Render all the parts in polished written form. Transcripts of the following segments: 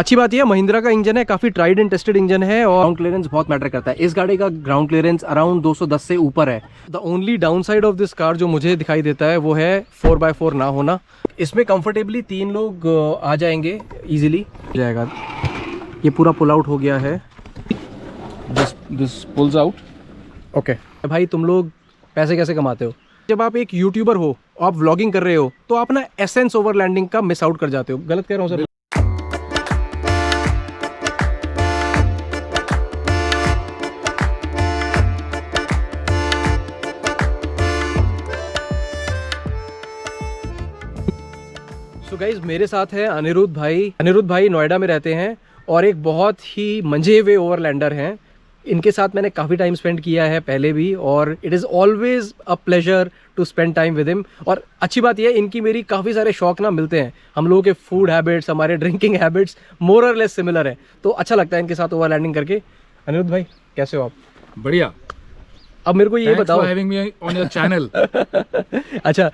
अच्छी बात यह महिंद्रा का इंजन है, काफ़ी ट्राइड एंड टेस्टेड इंजन है और ग्राउंड क्लियरेंस बहुत मैटर करता है। इस गाड़ी का ग्राउंड क्लियरेंस अराउंड 210 से ऊपर है। The only downside of this car जो मुझे दिखाई देता है वो है 4x4 ना होना। इसमें कंफर्टेबली 3 लोग आ जाएंगे, ईजिली जाएगा। ये पूरा पुल आउट हो गया है, दिस पुल्स आउट। ओके भाई, तुम लोग पैसे कैसे कमाते हो? जब आप एक यूट्यूबर हो, आप व्लॉगिंग कर रहे हो, तो आप ना एसेंस ओवरलैंडिंग का मिस आउट कर जाते हो। गलत कह रहा हूँ सर? सो गाइज, मेरे साथ है अनिरुद्ध भाई। अनिरुद्ध भाई नोएडा में रहते हैं और एक बहुत ही मंझे हुए ओवरलैंडर हैं। इनके साथ मैंने काफ़ी टाइम स्पेंड किया है पहले भी, और it is always a pleasure to spend time with him. और अच्छी बात यह है, इनकी मेरी काफ़ी सारे शौक ना मिलते हैं। हम लोगों के फूड हैबिट्स, हमारे ड्रिंकिंग हैबिट्स मोर और लेस सिमिलर है, तो अच्छा लगता है इनके साथ ओवरलैंडिंग करके। अनिरुद्ध भाई कैसे हो आप? बढ़िया। अब मेरे को ये बताओ, having me on your channel. अच्छा,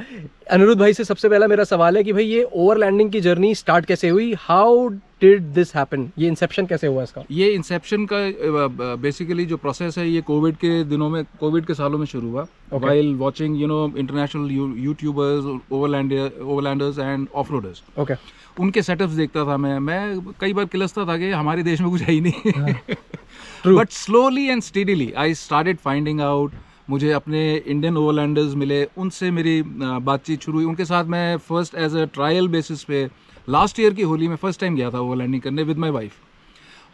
अनिरुद्ध भाई से सबसे पहला मेरा सवाल है कि भाई ये ओवरलैंडिंग की जर्नी स्टार्ट कैसे हुई? How did this happen? ये इंसेप्शन कैसे हुआ इसका? ये इंसेप्शन का बेसिकली जो प्रोसेस है, ये कोविड के दिनों में, कोविड के सालों में शुरू हुआ। While watching international YouTubers, overlanders and off roaders. Okay, उनके सेटअप्स देखता था मैं कई बार किलसता था कि हमारे देश में कुछ है ही नहीं। But slowly and steadily I started finding out. मुझे अपने इंडियन ओवरलैंडर्स मिले, उनसे मेरी बातचीत शुरू हुई। उनके साथ मैं first as a trial basis पे लास्ट ईयर की होली में फर्स्ट टाइम गया था ओवरलैंडिंग करने विद माय वाइफ।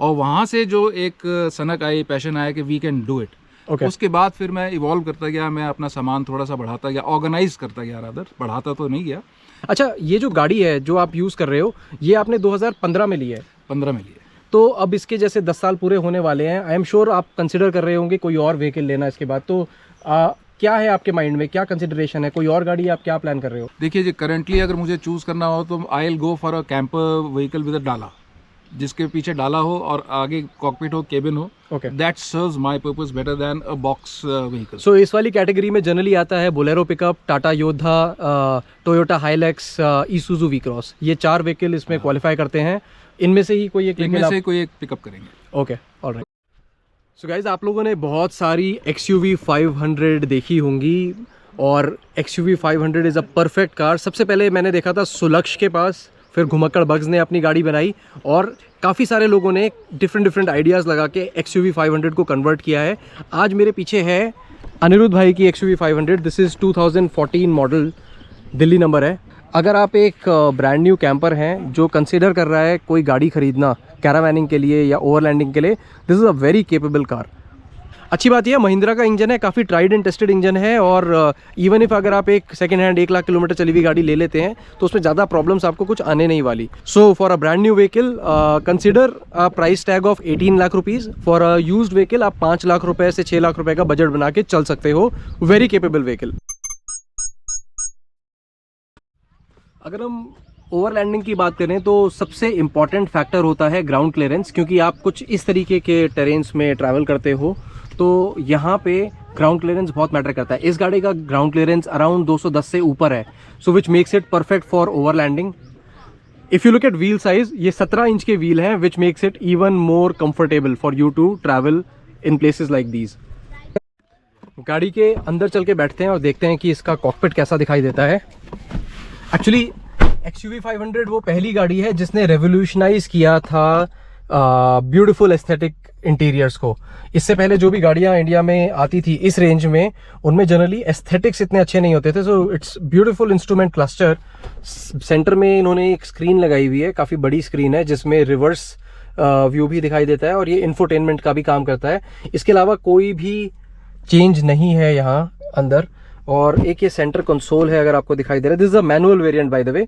और वहाँ से जो एक सनक आई, पैशन आया कि वी कैन डू इट। उसके बाद फिर मैं इवॉल्व करता गया, मैं अपना सामान थोड़ा सा बढ़ाता गया, ऑर्गेनाइज करता गया, रादर बढ़ाता तो नहीं गया। अच्छा, ये जो गाड़ी है जो आप यूज़ कर रहे हो, ये आपने 2015 में ली है? 15 में लिए। तो अब इसके जैसे 10 साल पूरे होने वाले हैं। आई एम श्योर आप कंसिडर कर रहे होंगे कोई और व्हीकल लेना इसके बाद। तो क्या है आपके माइंड में, क्या कंसिडरेशन है? कोई और गाड़ी आप क्या प्लान कर रहे हो? देखिए जी, करंटली अगर मुझे चूज़ करना हो तो I will go for a camper vehicle with a डाला, जिसके पीछे डाला हो और आगे कॉकपिट हो, केबिन हो। That serves my purpose better than a box vehicle. So इस वाली कैटेगरी में जनरली आता है बोलेरो पिकअप, टाटा योद्धा, टोयोटा हाइलैक्स, ईसुजू वी क्रॉस। ये 4 व्हीकल इसमें क्वालिफाई करते हैं। इनमें से ही कोई एक पिकअप करेंगे। Okay, alright. सो गाइज, आप लोगों ने बहुत सारी XUV 500 देखी होंगी और XUV 500 is a perfect car. सबसे पहले मैंने देखा था सुलक्ष के पास, फिर घुमक्कड़ बग्स ने अपनी गाड़ी बनाई और काफ़ी सारे लोगों ने डिफरेंट आइडियाज़ लगा के XUV 500 को कन्वर्ट किया है। आज मेरे पीछे है अनिरुद्ध भाई की XUV 500। This is 2014 model, Delhi number है। अगर आप एक ब्रांड न्यू कैंपर हैं जो कंसिडर कर रहा है कोई गाड़ी खरीदना कैरावैनिंग के लिए या ओवरलैंडिंग के लिए, this is a very capable car. अच्छी बात यह है, महिंद्रा का इंजन है, काफ़ी ट्राइड एंड टेस्टेड इंजन है और इवन इफ अगर आप एक सेकंड हैंड 1 लाख किलोमीटर चली हुई गाड़ी ले लेते हैं तो उसमें ज़्यादा प्रॉब्लम्स आपको कुछ आने नहीं वाली। So for a brand new vehicle consider a price tag of 18 lakh rupees. For a used vehicle आप 5 लाख रुपए से 6 लाख रुपए का बजट बना के चल सकते हो। Very capable vehicle. अगर हम ओवरलैंडिंग की बात करें तो सबसे इम्पॉर्टेंट फैक्टर होता है ग्राउंड क्लियरेंस, क्योंकि आप कुछ इस तरीके के टेरेन्स में ट्रैवल करते हो तो यहाँ पे ग्राउंड क्लियरेंस बहुत मैटर करता है। इस गाड़ी का ग्राउंड क्लियरेंस अराउंड 210 से ऊपर है, so which makes it perfect for overlanding. If you look at wheel size, ये 17 इंच के व्हील हैं, which makes it even more comfortable for you to travel in places like these. गाड़ी के अंदर चल के बैठते हैं और देखते हैं कि इसका कॉकपिट कैसा दिखाई देता है। एक्चुअली XUV 500 वो पहली गाड़ी है जिसने रेवोल्यूशनाइज किया था ब्यूटीफुल एस्थेटिक इंटीरियर्स को। इससे पहले जो भी गाड़ियाँ इंडिया में आती थी इस रेंज में, उनमें जनरली एस्थेटिक्स इतने अच्छे नहीं होते थे। So it's beautiful instrument cluster. Centre में इन्होंने एक स्क्रीन लगाई हुई है, काफ़ी बड़ी स्क्रीन है जिसमें रिवर्स व्यू भी दिखाई देता है और ये इंफोटेनमेंट का भी काम करता है। इसके अलावा कोई भी चेंज नहीं है यहाँ अंदर। और एक ये सेंटर कंसोल है, अगर आपको दिखाई दे रहा है, this is a manual variant by the way.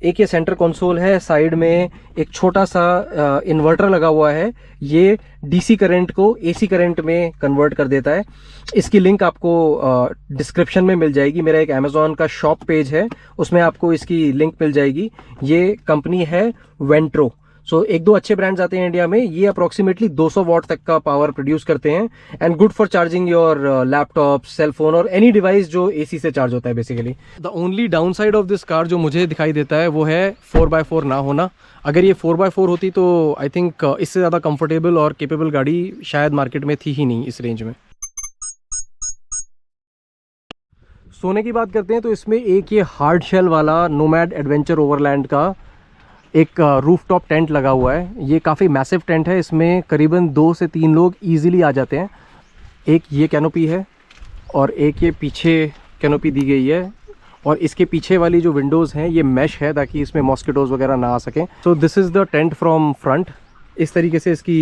एक ये सेंटर कंसोल है, साइड में एक छोटा सा इन्वर्टर लगा हुआ है, ये डीसी करंट को एसी करंट में कन्वर्ट कर देता है। इसकी लिंक आपको डिस्क्रिप्शन में मिल जाएगी। मेरा एक अमेजोन का शॉप पेज है, उसमें आपको इसकी लिंक मिल जाएगी। ये कंपनी है वेंट्रो। सो एक दो अच्छे ब्रांड्स आते हैं इंडिया में, ये अप्रोक्सीमेटली 200 वॉट तक का पावर प्रोड्यूस करते हैं and good for charging your laptop, cell phone और एनी डिवाइस जो एसी से चार्ज होता है basically. The only downside of this car जो मुझे दिखाई देता है वो है 4x4 ना होना। अगर ये 4x4 होती तो आई थिंक इससे ज़्यादा कंफर्टेबल और केपेबल गाड़ी शायद मार्केट में थी ही नहीं इस रेंज में। सोने की बात करते हैं तो इसमें एक ये हार्ड शेल वाला नोमैड एडवेंचर ओवरलैंड का एक रूफटॉप टेंट लगा हुआ है। ये काफ़ी मैसिव टेंट है, इसमें करीबन 2 से 3 लोग इजीली आ जाते हैं। एक ये कैनोपी है और एक ये पीछे कैनोपी दी गई है और इसके पीछे वाली जो विंडोज़ हैं ये मैश है ताकि इसमें मॉस्किटोज़ वगैरह ना आ सकें। So this is the tent from front. इस तरीके से इसकी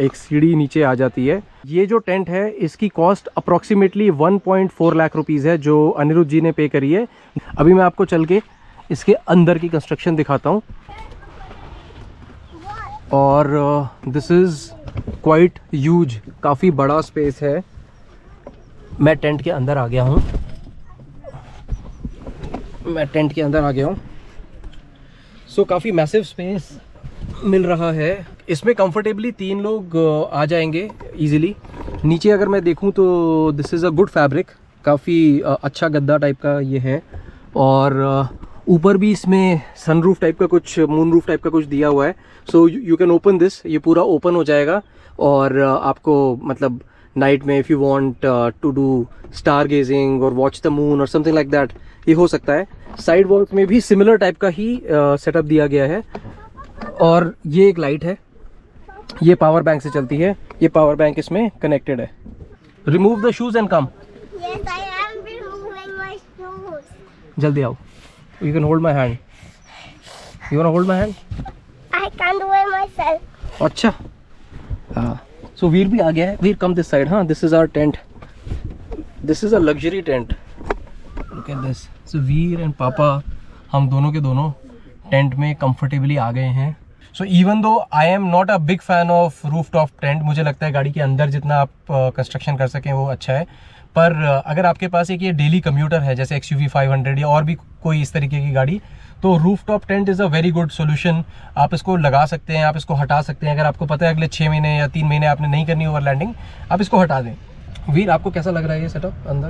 एक सीढ़ी नीचे आ जाती है। ये जो टेंट है इसकी कॉस्ट अप्रॉक्सीमेटली 1.4 लाख रुपीज़ है जो अनिरुद्ध जी ने पे करी है। अभी मैं आपको चल के इसके अंदर की कंस्ट्रक्शन दिखाता हूँ और दिस इज़ क्वाइट ह्यूज, काफ़ी बड़ा स्पेस है। मैं टेंट के अंदर आ गया हूँ, सो काफ़ी मैसिव स्पेस मिल रहा है। इसमें कंफर्टेबली 3 लोग आ जाएंगे इजीली। नीचे अगर मैं देखूं तो this is a good fabric, काफ़ी अच्छा गद्दा टाइप का ये है और ऊपर भी इसमें सनरूफ टाइप का कुछ, मून रूफ टाइप का कुछ दिया हुआ है। So you can open this, ये पूरा ओपन हो जाएगा और आपको मतलब नाइट में if you want to do stargazing और वॉच द मून और समथिंग लाइक दैट ये हो सकता है। साइड वॉल्स में भी सिमिलर टाइप का ही सेटअप दिया गया है और ये एक लाइट है, ये पावर बैंक से चलती है। ये पावर बैंक इसमें कनेक्टेड है। Remove the shoes and come. Yes, I am removing my shoes. जल्दी आओ। You can hold my hand. You wanna hold my hand? I can't do it myself. अच्छा हाँ, सो वीर भी आ गया है। Veer come this side. हाँ, this is our tent, this is a luxury tent, look at this. So Veer and पापा हम दोनों के दोनों टेंट में कंफर्टेबली आ गए हैं। So even though I am not a big fan of roof top tent, मुझे लगता है गाड़ी के अंदर जितना आप कंस्ट्रक्शन कर सकें वो अच्छा है, पर अगर आपके पास एक ये डेली कम्यूटर है जैसे XUV 500 या और भी कोई इस तरीके की गाड़ी, तो roof top tent is a very good solution. आप इसको लगा सकते हैं, आप इसको हटा सकते हैं। अगर आपको पता है अगले 6 महीने या 3 महीने आपने नहीं करनी ओवरलैंडिंग, आप इसको हटा दें। वीर आपको कैसा लग रहा है ये सेटअप अंदर?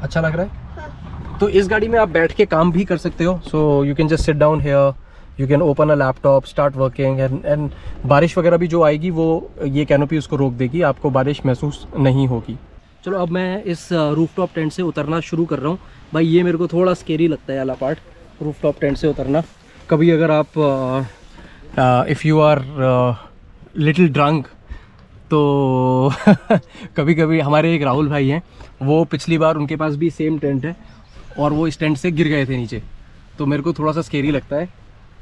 अच्छा लग रहा है। हाँ। तो इस गाड़ी में आप बैठ के काम भी कर सकते हो। So you can just sit down here, you can open a laptop, start working and बारिश वगैरह भी जो आएगी वो ये कैनोपी उसको रोक देगी, आपको बारिश महसूस नहीं होगी। चलो अब मैं इस रूफटॉप टेंट से उतरना शुरू कर रहा हूँ। भाई ये मेरे को थोड़ा स्केरी लगता है वाला पार्ट, रूफटॉप टेंट से उतरना। कभी अगर आप if you are little drunk तो कभी कभी हमारे एक राहुल भाई हैं, वो पिछली बार उनके पास भी सेम टेंट है और वो इस टेंट से गिर गए थे नीचे, तो मेरे को थोड़ा सा स्केरी लगता है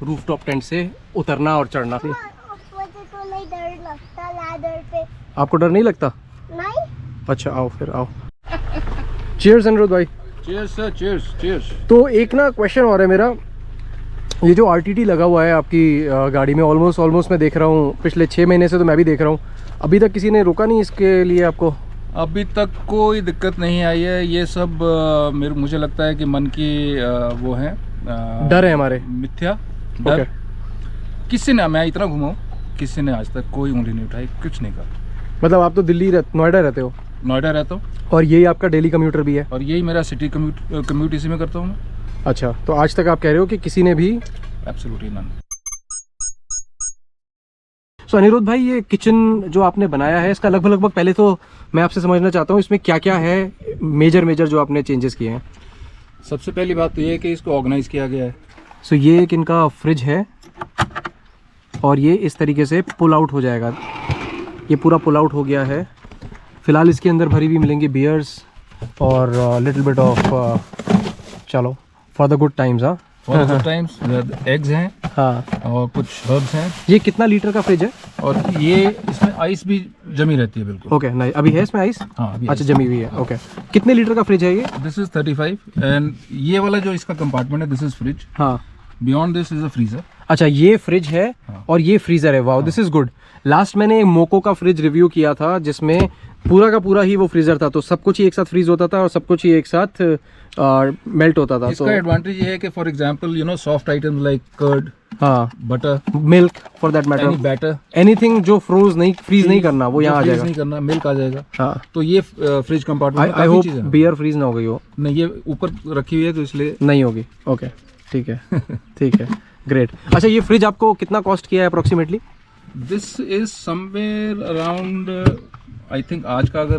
रूफटॉप टेंट से उतरना और चढ़ना। मुझे तो नहीं डर लगता लैडर पे। आपको डर नहीं लगता? नहीं। अच्छा आओ फिर आओ। चीयर्स अनिरुद्ध भाई। Cheers sir, cheers cheers. तो एक ना क्वेश्चन और है मेरा, ये जो RTT लगा हुआ है आपकी गाड़ी में ऑलमोस्ट मैं देख रहा हूँ पिछले 6 महीने से, तो मैं भी देख रहा हूँ, अभी तक किसी ने रोका नहीं इसके लिए आपको? अभी तक कोई दिक्कत नहीं आई है। ये सब मुझे लगता है कि मन की वो है, डर है हमारे, मिथ्या डर। किसी ने, मैं इतना घुमा हूँ, किसी ने आज तक कोई उंगली नहीं उठाई, कुछ नहीं कहा। मतलब आप तो नोएडा रहते हो? नोएडा रहता हूँ और यही आपका डेली कम्यूटर भी है? और यही मेरा सिटी कम्यूट इसी में करता हूँ मैं। अच्छा, तो आज तक आप कह रहे हो कि किसी ने भी? Absolutely none. सो अनिरुद्ध भाई, ये किचन जो आपने बनाया है इसका लगभग पहले तो मैं आपसे समझना चाहता हूँ इसमें क्या क्या है मेजर जो आपने चेंजेस किए हैं। सबसे पहली बात तो ये है कि इसको ऑर्गेनाइज किया गया है। सो ये एक इनका फ्रिज है और ये इस तरीके से पुल आउट हो जाएगा। ये पूरा पुल आउट हो गया है। फ़िलहाल इसके अंदर भरी हुई मिलेंगी बियर्स और लिटिल बिट ऑफ चलो फॉर द गुड टाइम्स। हाँ, for the good times. Eggs हैं, हाँ, और कुछ हर्ब्स हैं। ये कितना लीटर का फ्रिज है? और ये इसमें आइस भी जमी रहती है बिल्कुल। ओके, नहीं अभी है इसमें आइस? हाँ अभी अच्छा, जमी हुई है। ओके, कितने लीटर का फ्रिज है ये? दिस इज 35 एंड ये वाला जो इसका कंपार्टमेंट है दिस इज फ्रिज। हाँ, beyond this is a freezer. अच्छा, ये फ्रिज है और ये फ्रीज़र है। Wow, this is good. Last मैंने मोको का फ्रिज रिव्यू किया था जिसमें पूरा का पूरा ही वो फ्रीजर था, तो सब कुछ ही एक साथ फ्रीज होता था और सब कुछ ही एक साथ मेल्ट होता था। इसका एडवांटेज ये है कि for example you know soft items like curd, हाँ, butter, milk for that matter, batter, anything जो फ्रीज नहीं करना वो यहाँ आ जाएगा। नहीं करना, मिल्क आ जाएगा। हाँ, तो ये fridge compartment I hope beer freeze ना हो गई हो। नहीं, ये ऊपर रखी हुई है तो इसलिए नहीं होगी। ओके, ठीक है ठीक है, ग्रेट। अच्छा, ये फ्रिज आपको कितना कॉस्ट किया है approximately? This is somewhere around I think, आज का अगर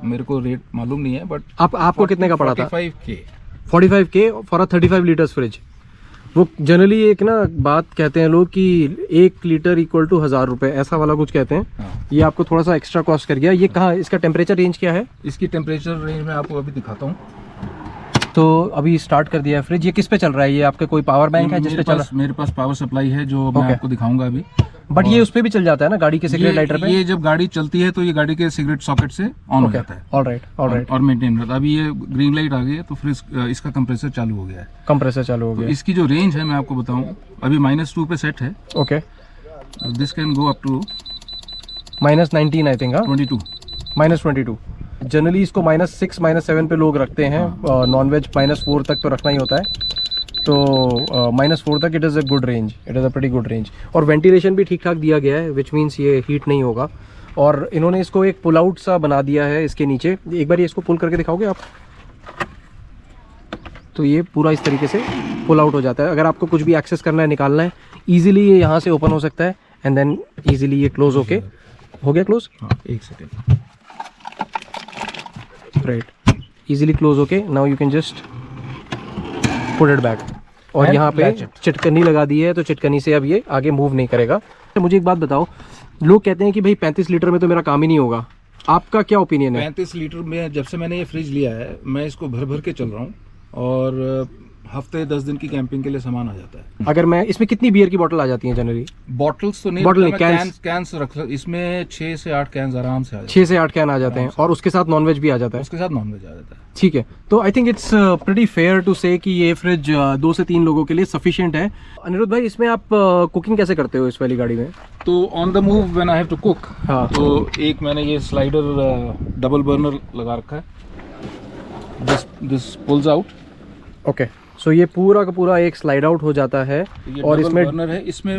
मेरे को रेट मालूम नहीं है, बट आपको कितने का पड़ा था? 45K 45K for a 35 litres fridge. वो जनरली एक ना बात कहते हैं लोग कि 1 लीटर इक्वल टू 1000 रुपये, ऐसा वाला कुछ कहते हैं। हाँ। ये आपको थोड़ा सा एक्स्ट्रा कॉस्ट कर गया। ये कहाँ, इसका टेम्परेचर रेंज क्या है? इसकी टेम्परेचर रेंज मैं आपको अभी दिखाता हूँ। तो अभी स्टार्ट कर दिया है फ्रिज। ये किस पे चल रहा है? ये आपके कोई पावर बैंक है जिस पे चल रहा है? मेरे पास पावर सप्लाई है जो मैं आपको दिखाऊंगा अभी। बट ये उस पे भी चल जाता है ना, गाड़ी के सिगरेट लाइटर पे? ये जब गाड़ी चलती है तो ये गाड़ी के सिगरेट सॉकेट से ऑन हो जाता है। ऑलराइट। और मेंटेन रहता है। अभी ये ग्रीन लाइट आ गई है तो फ्रिज इसका कंप्रेसर चालू हो गया है। कंप्रेसर चालू हो गया। इसकी जो रेंज है मैं आपको बताऊं, अभी -2 पे सेट है। Okay, this can go up to -19 I think. 22। -22। Generally इसको -6 -7 पे लोग रखते हैं। नॉन वेज -4 तक तो रखना ही होता है। तो -4 तक it is a good range, it is a pretty good range. और वेंटिलेशन भी ठीक ठाक दिया गया है, विच मीन्स ये हीट नहीं होगा। और इन्होंने इसको एक पुल आउट सा बना दिया है इसके नीचे। एक बार ये इसको पुल करके दिखाओगे आप? तो ये पूरा इस तरीके से पुल आउट हो जाता है। अगर आपको कुछ भी एक्सेस करना है, निकालना है, ईजिली ये यहाँ से ओपन हो सकता है एंड देन ईजिली ये क्लोज होके हो गया क्लोज। हाँ, एक सेकेंड। राइट, ईजिली क्लोज होके now you can just put it back. और And यहाँ पे latch it. चिटकनी लगा दी है, तो चिटकनी से अब ये आगे मूव नहीं करेगा। तो मुझे एक बात बताओ, लोग कहते हैं कि भाई 35 लीटर में तो मेरा काम ही नहीं होगा, आपका क्या ओपिनियन है? 35 लीटर में जब से मैंने ये फ्रिज लिया है मैं इसको भर भर के चल रहा हूँ और हफ्ते 10 दिन की कैंपिंग के लिए सामान आ जाता है। अगर मैं इसमें कितनी बियर की बोतल आ जाती है जनरली? बॉटल्स तो नहीं, बॉटल नहीं, कैंस रख इसमें 6 से 8 कैंस आराम से आ जाते 6 से 8 कैन आ जाते हैं और उसके साथ नॉनवेज भी आ जाता हैं। है। उसके साथ नॉनवेज आ जाता है। ठीक है, तो I think it's pretty fair to say कि ये फ्रिज 2 से 3 लोगों के लिए सफिशिएंट है। अनिरुद्ध भाई, इसमें आप कुकिंग कैसे करते हो इस वाली गाड़ी में? तो on the move when I have to cook, हाँ। तो एक मैंने ये स्लाइडर डबल बर्नर लगा रखा है। This pools out. ओके, सो ये पूरा का पूरा एक स्लाइड आउट हो जाता है। और इसमें बर्नर है, इसमें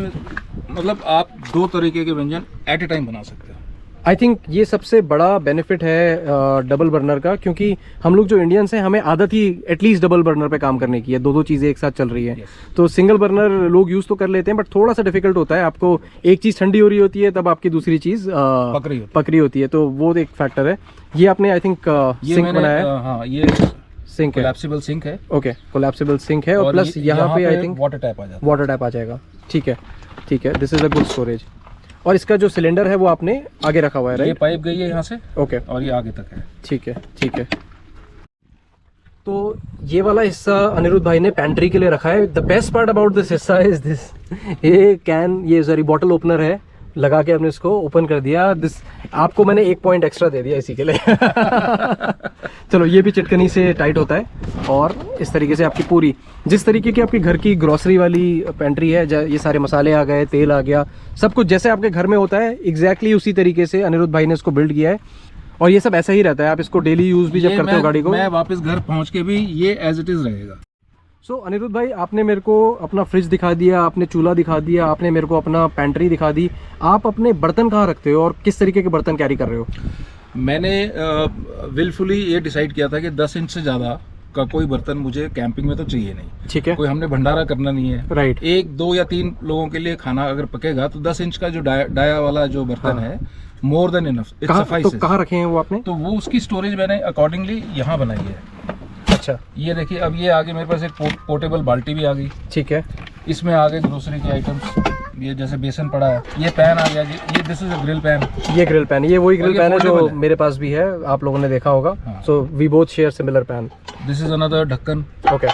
मतलब आप 2 तरीके के व्यंजन एट ए टाइम बना सकते हो। आई थिंक ये सबसे बड़ा बेनिफिट है डबल बर्नर का, क्योंकि हम लोग जो इंडियंस हैं हमें आदत ही एटलीस्ट डबल बर्नर पे काम करने की है। 2 चीज़ें एक साथ चल रही है। तो सिंगल बर्नर लोग यूज़ तो कर लेते हैं, बट थोड़ा सा डिफिकल्ट होता है। आपको एक चीज़ ठंडी हो रही होती है, तब आपकी दूसरी चीज़ पक रही होती है। तो वो एक फैक्टर है। ये आपने आई थिंक सिंक बनाया है। हाँ, ये सिंक है, कोलैप्सिबल सिंक है। ओके, कोलैप्सिबल सिंक है। और प्लस यहाँ पे आई थिंक वाटर टैप आ जाता है। वाटर टैप आ जाएगा। ठीक है, ठीक है, this is a good storage. और इसका जो सिलेंडर है वो आपने आगे रखा हुआ है, राइट? ये पाइप गई है यहाँ से, ओके, और ये आगे तक है। ठीक है, ठीक है। तो ये वाला हिस्सा अनिरुद्ध भाई ने पैंट्री के लिए रखा है। The best part about this हिस्सा इज दिस, ये सॉरी बॉटल ओपनर है, लगा के आपने इसको ओपन कर दिया। दिस आपको मैंने 1 पॉइंट एक्स्ट्रा दे दिया इसी के लिए। चलो, ये भी चिटकनी से टाइट होता है। और इस तरीके से आपकी पूरी जिस तरीके की आपकी घर की ग्रोसरी वाली पेंट्री है, ये सारे मसाले आ गए, तेल आ गया, सब कुछ जैसे आपके घर में होता है एग्जैक्टली उसी तरीके से अनिरुद्ध भाई ने इसको बिल्ड किया है। और ये सब ऐसा ही रहता है, आप इसको डेली यूज भी जब करते हो गाड़ी को। मैं वापस घर पहुंच के भी ये एज इट इज रहेगा। सो अनिरुद्ध भाई, आपने मेरे को अपना फ्रिज दिखा दिया, आपने चूल्हा दिखा दिया, आपने मेरे को अपना पैंट्री दिखा दी। आप अपने बर्तन कहाँ रखते हो और किस तरीके के बर्तन कैरी कर रहे हो? मैंने विलफुली ये डिसाइड किया था कि 10 इंच से ज़्यादा का कोई बर्तन मुझे कैंपिंग में तो चाहिए नहीं। ठीक है, कोई हमने भंडारा करना नहीं है, राइट। 1, 2 या 3 लोगों के लिए खाना अगर पकेगा तो 10 इंच का जो डाया वाला जो बर्तन है, मोर देन इनफ, इट सफाइसेस। तो कहाँ रखे हैं वो आपने? तो वो उसकी स्टोरेज मैंने अकॉर्डिंगली यहाँ बनाई है। अच्छा, ये देखिए, अब ये आगे मेरे पास एक पोर्टेबल बाल्टी भी आ गई। ठीक है, इसमें आ गए ग्रोसरी के आइटम्स, ये जैसे बेसन पड़ा है, ये पैन आ गया जी, ये this is a grill pan. ये ग्रिल पैन, ये वही ग्रिल पैन है जो foldable है। मेरे पास भी है, आप लोगों ने देखा होगा। So we both share similar pan. This is another ढक्कन। ओके,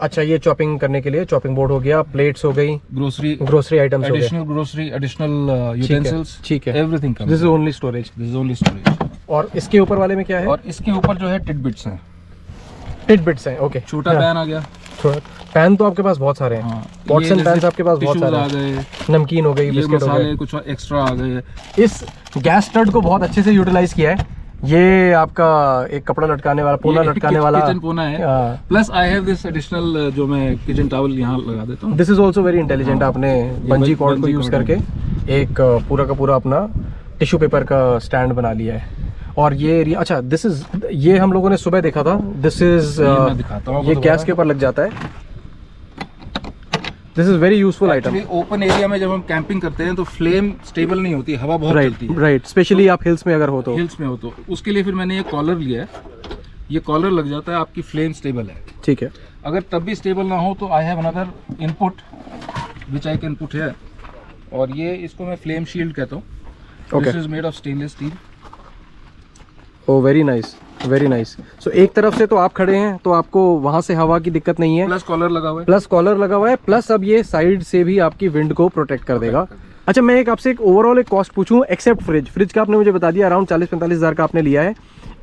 अच्छा, ये चॉपिंग करने के लिए चॉपिंग बोर्ड हो गया, प्लेट्स हो गई, ग्रोसरी आइटम्स हो गए, एडिशनल ग्रोसरी, एडिशनल यूटेंसिल्स, ठीक है, everything comes. This is only storage. This is only storage. और इसके ऊपर वाले में क्या है? और इसके ऊपर जो है टिडबिट्स हैं, टिडबिट्स हैं। ओके, छोटा पैन आ गया। पैन तो आपके पास बहुत सारे हैं। पॉट्स एंड पैन्स आपके पास बहुत सारे आ गए, नमकीन हो गई, ये बिस्किट हो मसाले गए, कुछ एक्स्ट्रा आ गए। इस गैस स्टड को बहुत अच्छे से यूटिलाइज किया है। ये आपका एक कपड़ा लटकाने वाला, पोना लटकाने वाला किचन पोना है। Plus I have this additional जो मैं किचन टॉवल यहाँ लगा देता हूँ। This is also very intelligent. आपने बंजी कॉर्ड को यूज करके एक पूरा का पूरा अपना टिश्यू पेपर का स्टैंड बना लिया है। और ये एरिया, अच्छा दिस इज, ये हम लोगों ने सुबह देखा था, दिस इज ये गैस के ऊपर लग जाता है। This is very useful item. Open area में जब हम कैंपिंग करते हैं तो फ्लेम स्टेबल नहीं होती, हवा बहुत चलती है। राइट, स्पेशली आप हिल्स में अगर हो तो। हिल्स में हो तो उसके लिए फिर मैंने ये कॉलर लिया है। ये कॉलर लग जाता है, आपकी फ्लेम स्टेबल है। ठीक है। अगर तब भी स्टेबल ना हो तो I have another input which I can put है, और ये इसको मैं फ्लेम शील्ड कहता हूँ। This is made of stainless steel. Oh very nice, very nice. So एक तरफ से तो आप खड़े हैं तो आपको वहां से हवा की दिक्कत नहीं है, प्लस कॉलर लगा हुआ है। प्लस कॉलर लगा हुआ है, प्लस अब ये साइड से भी आपकी विंड को प्रोटेक्ट कर देगा। अच्छा, मैं एक आपसे एक ओवरऑल एक कॉस्ट पूछूं, एक्सेप्ट फ्रिज का आपने मुझे बता दिया अराउंड 40-45 हज़ार का आपने लिया है।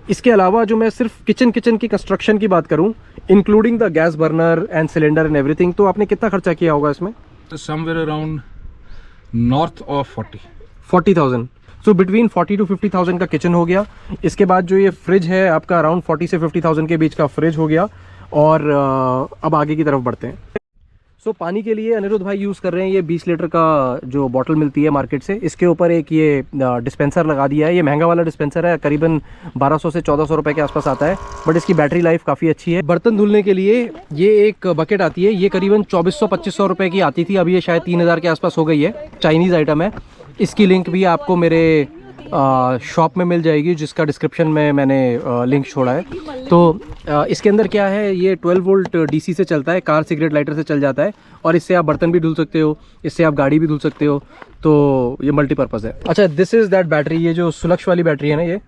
इसके अलावा जो मैं सिर्फ किचन की कंस्ट्रक्शन की बात करूं, including the gas burner and cylinder and everything, तो आपने कितना खर्चा किया होगा इसमें? Somewhere around north of 40,000। So between 40 to 50,000 का किचन हो गया। इसके बाद जो ये फ्रिज है आपका अराउंड 40 से 50,000 के बीच का फ्रिज हो गया। और अब आगे की तरफ बढ़ते हैं। सो पानी के लिए अनिरुद्ध भाई यूज़ कर रहे हैं ये 20 लीटर का जो बॉटल मिलती है मार्केट से। इसके ऊपर एक ये डिस्पेंसर लगा दिया है। ये महंगा वाला डिस्पेंसर है, करीबन 1200 से 1400 रुपये के आसपास आता है, बट इसकी बैटरी लाइफ काफ़ी अच्छी है। बर्तन धुलने के लिए ये एक बकेट आती है, ये करीबन 2400-2500 रुपये की आती थी, अभी ये शायद 3000 के आसपास हो गई है। चाइनीज़ आइटम है। इसकी लिंक भी आपको मेरे शॉप में मिल जाएगी, जिसका डिस्क्रिप्शन में मैंने लिंक छोड़ा है। तो इसके अंदर क्या है, ये 12 वोल्ट डीसी से चलता है, कार सिगरेट लाइटर से चल जाता है, और इससे आप बर्तन भी धुल सकते हो, इससे आप गाड़ी भी धुल सकते हो, तो ये मल्टीपर्पज़ है। अच्छा, दिस इज़ दैट बैटरी, ये जो सुलक्ष वाली बैटरी है ना ये,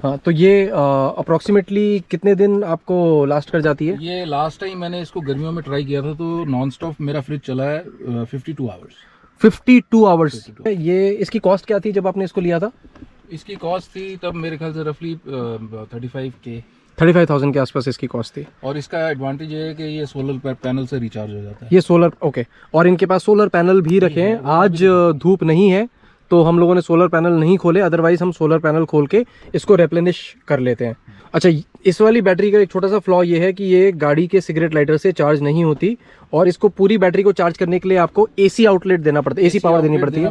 हाँ, तो ये अप्रॉक्सीमेटली कितने दिन आपको लास्ट कर जाती है? ये लास्ट टाइम मैंने इसको गर्मियों में ट्राई किया था तो नॉन स्टॉप मेरा फ्रिज चला है 52 आवर्स। 52 आवर्स। ये इसकी कॉस्ट क्या थी जब आपने इसको लिया था? इसकी कॉस्ट थी तब मेरे ख्याल से रफली 35,000 के आसपास इसकी कॉस्ट थी। और इसका एडवांटेज ये है कि ये सोलर पैनल से रिचार्ज हो जाता है। ये सोलर, ओके। और इनके पास सोलर पैनल भी रखे हैं। आज धूप नहीं है तो हम लोगों ने सोलर पैनल नहीं खोले, अदरवाइज हम सोलर पैनल खोल के इसको रिप्लेनिश कर लेते हैं। अच्छा, इस वाली बैटरी का एक छोटा सा फ्लॉ ये है कि ये गाड़ी के सिगरेट लाइटर से चार्ज नहीं होती, और इसको पूरी बैटरी को चार्ज करने के लिए आपको एसी आउटलेट देना पड़ता है, एसी पावर देनी पड़ती है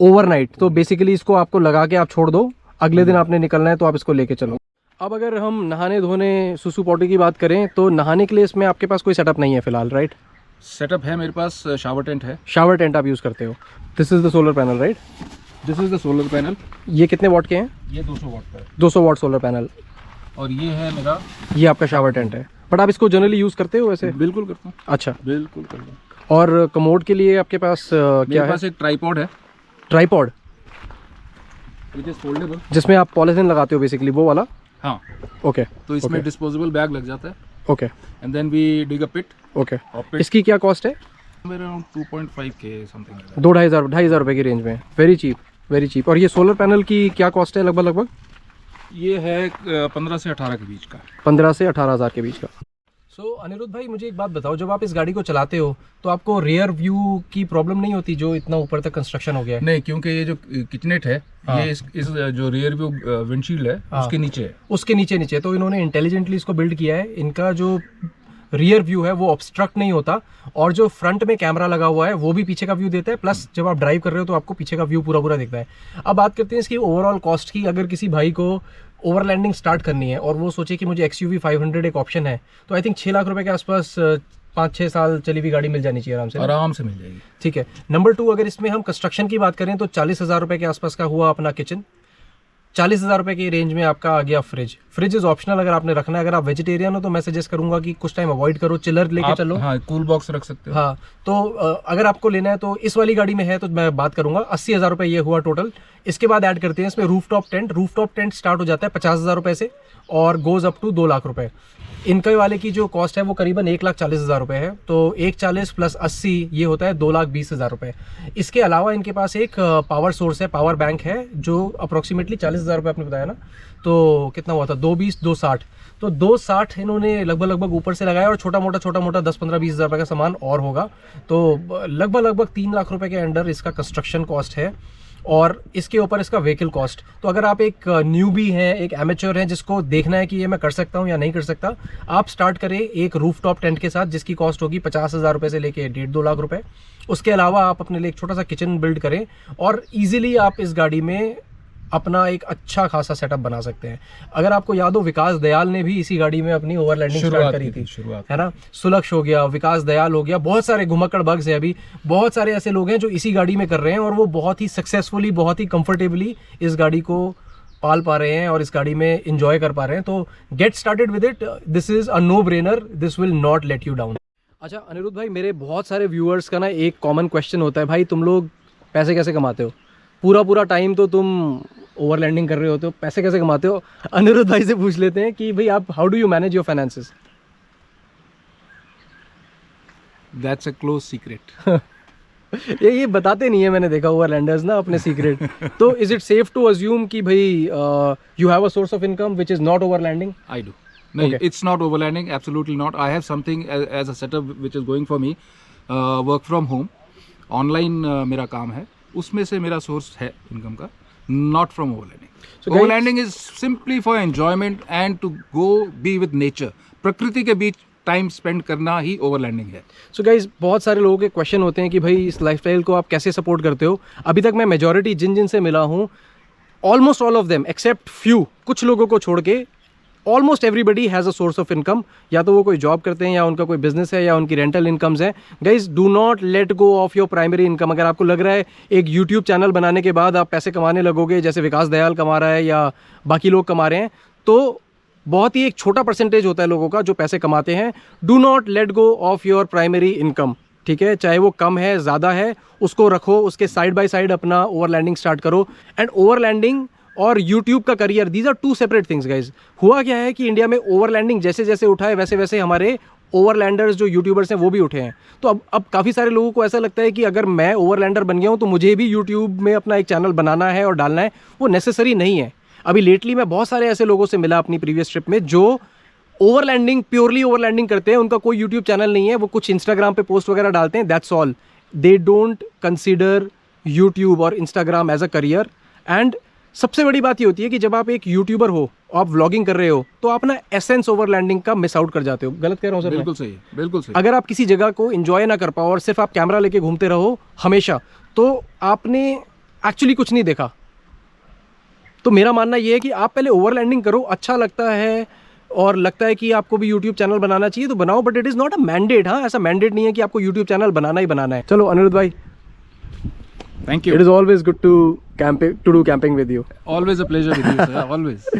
ओवरनाइट। तो बेसिकली इसको आपको लगा के आप छोड़ दो, अगले दिन आपने निकलना है तो आप इसको लेके चलो। अब अगर हम नहाने धोने सुसु पॉटी की बात करें तो नहाने के लिए इसमें आपके पास कोई सेटअप नहीं है फिलहाल, राइट? सेटअप है मेरे पास, शावर टेंट है। शावर टेंट आप यूज़ करते हो। This is the solar panel, right? This is the solar panel. ये कितने वॉट के हैं? ये 200 वाट का है। 200 वॉट सोलर पैनल। और ये है मेरा, ये आपका शावर टेंट है, बट आप इसको जनरली यूज़ करते हो वैसे? बिल्कुल करता हूँ। अच्छा, बिल्कुल करता हूँ। और कमोड के लिए आपके पास क्या मेरे है? पास एक ट्राइपॉड है, ट्राइपॉड, विच इज फोल्डेबल, जिसमें आप पॉलीथिन लगाते हो बेसिकली, वो वाला? हाँ। ओके। तो इसमें डिस्पोजेबल बैग लग जाता है। Okay. And then we dig a pit. Okay. और पिट इसकी क्या कॉस्ट है? Around 2.5K something. 2-2,500 रुपये की रेंज में। Very cheap, very cheap. और ये सोलर पैनल की क्या कॉस्ट है लगभग? ये है 15 से 18 के बीच का। 15 से 18,000 के बीच का। सो अनिरुद्ध भाई, मुझे एक बात बताओ, जब आप इस गाड़ी को चलाते हो तो आपको रियर व्यू की प्रॉब्लम नहीं होती जो इतना ऊपर तक कंस्ट्रक्शन हो गया है? नहीं, क्योंकि ये जो किचनेट है, ये इस जो रियर व्यू विंडशील्ड है, उसके नीचे है। उसके नीचे तो इन्होंने इंटेलिजेंटली इसको बिल्ड किया है। इनका जो रियर व्यू है वो ऑब्स्ट्रक्ट नहीं होता, और जो फ्रंट में कैमरा लगा हुआ है वो भी पीछे का व्यू देता है, प्लस जब आप ड्राइव कर रहे हो तो आपको पीछे का व्यू पूरा दिखता है। अब बात करते हैं इसकी ओवरऑल कॉस्ट की। अगर किसी भाई को ओवरलैंडिंग स्टार्ट करनी है और वो सोचे कि मुझे XUV 500 एक ऑप्शन है, तो आई थिंक 6 लाख रुपए के आसपास 5-6 साल चली हुई गाड़ी मिल जानी चाहिए आराम से मिल जाएगी। ठीक है। नंबर 2, अगर इसमें हम कंस्ट्रक्शन की बात करें तो 40,000 रुपये के आसपास का हुआ अपना किचन। 40,000 रुपये की रेंज में आपका आ गया फ्रिज इज ऑप्शनल अगर आपने रखना है। अगर आप वेजिटेरियन हो तो मैं सजेस्ट करूंगा कि कुछ टाइम अवॉइड करो, चिलर लेके चलो। हाँ, कूल बॉक्स रख सकते हो। हाँ, तो अगर आपको लेना है तो इस वाली गाड़ी में है तो मैं बात करूंगा 80,000 रुपये ये हुआ टोटल। इसके बाद ऐड करते हैं इसमें रूफटॉप टेंट स्टार्ट हो जाता है 50,000 रुपये से और गोज अप टू 2 लाख रुपये। इनके वाले की जो कॉस्ट है वो करीबन 1,40,000 रुपये है, तो 1,40 प्लस 80 ये होता है 2,20,000 रुपये। इसके अलावा इनके पास एक पावर सोर्स है, पावर बैंक है, जो अप्रोक्सीमेटली 40,000 रुपये आपने बताया ना, तो कितना हुआ था? 220, 260, तो 260 इन्होंने लगभग ऊपर से लगाया, और छोटा मोटा 10-15-20,000 रुपये का सामान और होगा, तो लगभग 3 लाख रुपये के अंडर इसका कंस्ट्रक्शन कॉस्ट है। और इसके ऊपर इसका व्हीकल कॉस्ट। तो अगर आप एक न्यूबी हैं, एक एमेच्योर हैं जिसको देखना है कि ये मैं कर सकता हूँ या नहीं कर सकता, आप स्टार्ट करें एक रूफ टॉप टेंट के साथ जिसकी कॉस्ट होगी 50,000 रुपये से लेके 1.5-2 लाख रुपए। उसके अलावा आप अपने लिए एक छोटा सा किचन बिल्ड करें और ईजिली आप इस गाड़ी में अपना एक अच्छा खासा सेटअप बना सकते हैं। अगर आपको याद हो, विकास दयाल ने भी इसी गाड़ी में अपनी ओवरलैंडिंग स्टार्ट करी थी, है ना। सुलक्ष हो गया, विकास दयाल हो गया, बहुत सारे घुमक्कड़ बग्स है, अभी बहुत सारे ऐसे लोग हैं जो इसी गाड़ी में कर रहे हैं और वो बहुत ही सक्सेसफुली, बहुत ही कंफर्टेबली इस गाड़ी को पाल पा रहे हैं और इस गाड़ी में एंजॉय कर पा रहे हैं। तो get started with it, this is a no brainer, this will not let you down. अच्छा अनिरुद्ध भाई, मेरे बहुत सारे व्यूअर्स का ना एक कॉमन क्वेश्चन होता है, भाई तुम लोग पैसे कैसे कमाते हो? पूरा टाइम तो तुम ओवरलैंडिंग कर रहे होते हो, पैसे कैसे कमाते हो? अनिरुद्ध भाई से पूछ लेते हैं कि भाई आप how do you manage your finances? That's a close secret. ये बताते नहीं है, मैंने देखा ओवरलैंडर्स ना अपने सीक्रेट। तो is it safe to assume कि भाई you have a source of income which is not overlanding? I do. No, Okay. it's not overlanding. Absolutely not. I have something as a setup which is going for me. Work from home, online मेरा काम है, उसमें से मेरा source है income का, not from overlanding. So guys, overlanding is simply for enjoyment and to go be with nature. प्रकृति के बीच टाइम स्पेंड करना ही ओवरलैंडिंग है। सो गाइज, बहुत सारे लोगों के क्वेश्चन होते हैं कि भाई इस लाइफस्टाइल को आप कैसे सपोर्ट करते हो। अभी तक मैं मेजॉरिटी जिन से मिला हूँ, almost all of them except few, कुछ लोगों को छोड़ के almost everybody has a source of income. या तो वो कोई जॉब करते हैं या उनका कोई बिजनेस है या उनकी रेंटल इनकम्स है। Guys, do not let go of your primary income. अगर आपको लग रहा है एक यूट्यूब चैनल बनाने के बाद आप पैसे कमाने लगोगे जैसे विकास दयाल कमा रहा है या बाकी लोग कमा रहे हैं, तो बहुत ही एक छोटा परसेंटेज होता है लोगों का जो पैसे कमाते हैं। Do not let go of your primary income, ठीक है, चाहे वो कम है ज़्यादा है, उसको रखो, उसके साइड बाय साइड अपना ओवरलैंडिंग स्टार्ट करो। एंड ओवरलैंडिंग और यूट्यूब का career, these are two separate things guys. हुआ क्या है कि इंडिया में ओवरलैंडिंग जैसे जैसे उठा है वैसे वैसे हमारे ओवरलैंडर्स जो यूट्यूबर्स हैं वो भी उठे हैं। तो अब काफ़ी सारे लोगों को ऐसा लगता है कि अगर मैं ओवरलैंडर बन गया हूँ तो मुझे भी यूट्यूब में अपना एक चैनल बनाना है और डालना है। वो नेसेसरी नहीं है। अभी लेटली मैं बहुत सारे ऐसे लोगों से मिला अपनी प्रीवियस ट्रिप में जो ओवरलैंडिंग, प्योरली ओवरलैंडिंग करते हैं, उनका कोई यूट्यूब चैनल नहीं है, वो कुछ इंस्टाग्राम पे पोस्ट वगैरह डालते हैं, that's all. They don't consider YouTube और Instagram as a career. And सबसे बड़ी बात ये होती है कि जब आप एक यूट्यूबर हो, आप व्लॉगिंग कर रहे हो, तो आप ना एसेंस ओवरलैंडिंग का मिस आउट कर जाते हो। गलत कह रहा हूँ सर? बिल्कुल सही है, बिल्कुल सही। अगर आप किसी जगह को एंजॉय ना कर पाओ और सिर्फ आप कैमरा लेके घूमते रहो हमेशा, तो आपने एक्चुअली कुछ नहीं देखा। तो मेरा मानना ये है कि आप पहले ओवरलैंडिंग करो, अच्छा लगता है और लगता है कि आपको भी यूट्यूब चैनल बनाना चाहिए तो बनाओ, but it is not a mandate. हाँ, ऐसा मैंडेट नहीं है कि आपको यूट्यूब चैनल बनाना ही बनाना है। चलो अनिरुद्ध भाई, thank you. It is always good to do camping with you. Always a pleasure with you, sir. Always.